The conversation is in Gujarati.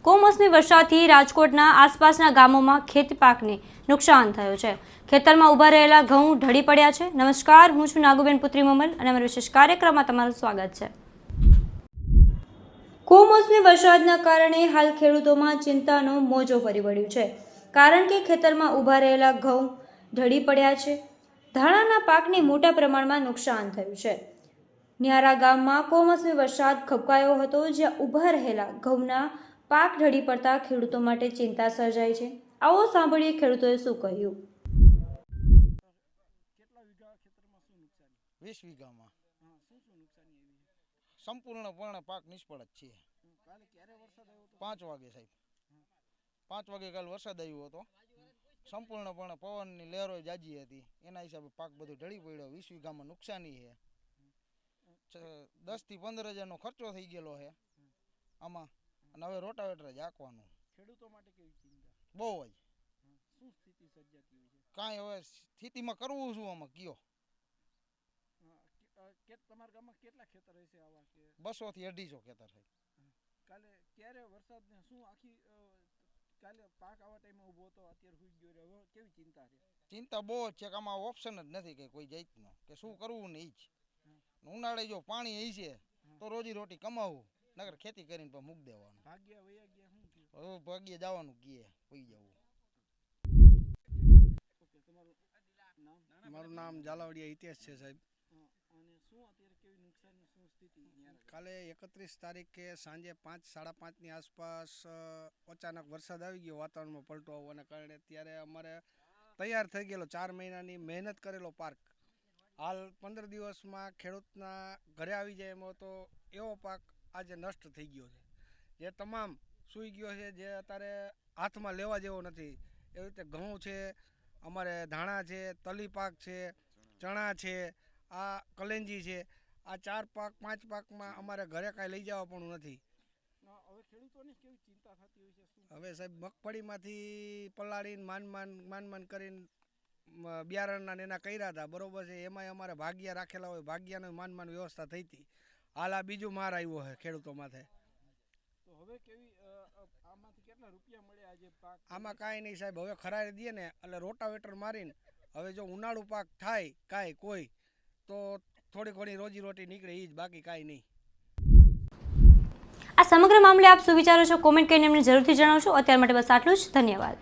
કમોસમી વરસાદથી રાજકોટના આસપાસના ગામોમાં ખેતી પાકને નુકસાન થયું છે। ખેતરમાં ઊભા રહેલા ઘઉં ઢળી પડ્યા છે। નમસ્કાર, હું છું નાગુબેન પુત્રી મમલ અને અમારા વિશેષ કાર્યક્રમમાં તમારું સ્વાગત છે। કમોસમી વરસાદના કારણે હાલ ખેડૂતોમાં ચિંતાનો મોજો ફરી વળ્યો છે, કારણ કે ખેતરમાં ઊભા રહેલા ઘઉં ઢળી પડ્યા છે। ધાણાના પાકને મોટા પ્રમાણમાં નુકસાન થયું છે। ન્યારા ગામમાં કમોસમી વરસાદ ખબકાયો હતો, જ્યાં ઊભા રહેલા ઘઉંના પાક ઢળી પડતા ખેડૂતો માટે ચિંતા સર્જાઈ છે। આવો સાંભળીએ ખેડૂતોએ શું કહ્યું। 20 વીઘામાં સંપૂર્ણપણે પાક નિષ્ફળ જ છે। 5 વાગે સાહેબ, 5 વાગે કાલ વરસાદ આવ્યો હતો। સંપૂર્ણપણે પવનની લહેરો જાજી હતી, એના હિસાબે પાક બધો ઢળી પડ્યો। 20 વીઘામાં નુકસાની છે। 10 થી 15 હજારનો ખર્ચો થઈ ગયેલો છે આમાં, અને હવે રોટાવેટર જ હાંકવાનું। ખેડૂતો માટે કેવી ચિંતા? બહુ જ શું સ્થિતિ સર્જાતી હોય છે? કાંઈ હવે સ્થિતિમાં કરવું શું આમાં કયો? તમારા ગામમાં કેટલા ખેતર હશે આવા કે? 200 થી 250 ખેતર છે। કાલે ક્યારે વરસાદને શું આખી કાલે પાક આવા ટાઈમે ઊભો હતો, અત્યારે હુઈ ગયો, હવે કેવી ચિંતા છે? ચિંતા બહુ જ છે કે આમાં ઓપ્શન જ નથી કે કોઈ જાતનો કે શું કરવું ને ઈ જ। ઉનાળે જો પાણી હશે તો રોજી રોટી કમાવું, નગર ખેતી કરીને પણ મૂક દેવાનું। ભાગ્યા વયા ગયા શું થયું? હવે ભાગ્ય જવાનું કીએ હોઈ જવું। ઓકે, તમારું નામ? મારું નામ ઝાલાવાડિયા હિતેશ છે સાહેબ। અને શું અત્યારે કેવી નુકસાનની શું સ્થિતિ? કાલે 31 તારીખે સાંજે 5 સાડા 5ની આસપાસ અચાનક વરસાદ આવી ગયો, વાતાવરણમાં પલટો આવવાના કારણે। ત્યારે અમારે તૈયાર થઈ ગયેલો 4 મહિનાની મહેનત કરેલો પાક હાલ 15 દિવસમાં ખેડૂતના ઘરે આવી જાય એમ તો એવો પાક આજે નષ્ટ થઈ ગયો છે, જે તમામ સૂઈ ગયો છે, જે અત્યારે હાથમાં લેવા જેવો નથી। એવી રીતે ઘઉં છે, અમારે ધાણા છે, તલી પાક છે, ચણા છે, આ કલેંજી છે, આ 4 પાક 5 પાકમાં અમારે ઘરે કાંઈ લઈ જવા પણ નથી। હવે ખેડૂતોને કેવી ચિંતા થતી હોય છે? શું હવે સાહેબ મગફળીમાંથી પલાળીને માન કરીને બિયારણના એના કર્યા હતા, બરોબર છે। એમાંય અમારે ભાગ્યા રાખેલા હોય, ભાગ્યાનો માન વ્યવસ્થા થઈ હતી। હાલ આ બીજું માર આવ્યો છે ખેડૂતો માથે। તો હવે કેવી આમાંથી કેટલા રૂપિયા મળે આજે પાક? આમાં કાંઈ નહીં સાહેબ, હવે ખરાઈ દઈએ ને એટલે રોટાવેટર મારીને હવે જો ઉનાળુ પાક થાય કાંઈ કોઈ તો થોડી ઘણી રોજી રોટી નીકળે, એ જ, બાકી કાંઈ નહીં। આ સમગ્ર મામલે આપ શું વિચારો છો, કોમેન્ટ કરીને અમને જરૂરથી જણાવશો। અત્યાર માટે બસ આટલું જ। ધન્યવાદ।